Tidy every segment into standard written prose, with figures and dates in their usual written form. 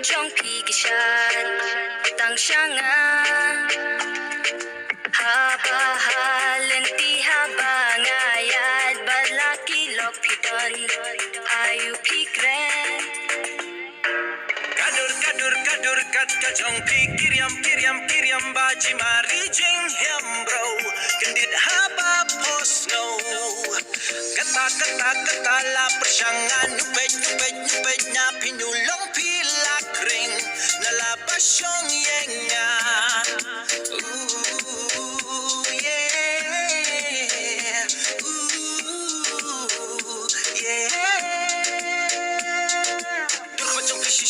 trong khi kỳ sát tăng sang haba halen ti haba ngayad balaki lopiton ayu pikren kadur kat kajong kiriam baji mari jing hem bro kendit haba posno kata la persangan nyupet nya pinulong pilak ring nalaba syong yenga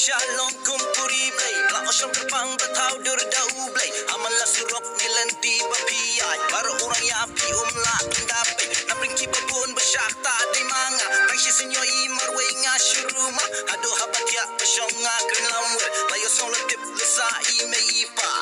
Shalom kumpuri blay Lako siyang kapang bataw durdau blay Amala surok nilan di bapiyay Para orang yapi umlat dapay Napring kibabun basyakta di mga Pagsi sinyo imarway nga syuruma Kado habat ya pasyong nga krinlamwer Layo song latip lasa imay ipa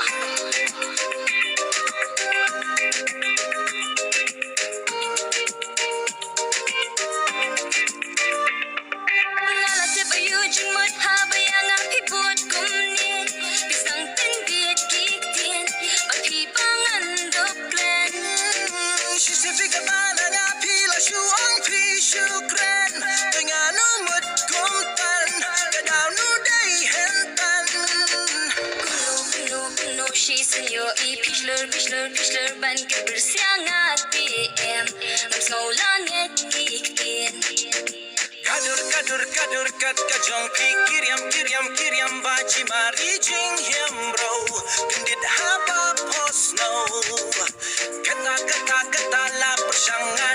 Lalatip ayujin mo't habayang apipot kumni Pisang tinbit kiktin Paghibangan doklen Sisipig mana nga pila syuang pisyukren Dengan umut kumtan Kadaw nuday hentan Kuno shi senyo i pishler ban kebersiang ATM Ngams ngaulanget kiktin Kadur kat kajong kiriam baji mari jing hem bro kendit haba posno kata la persanga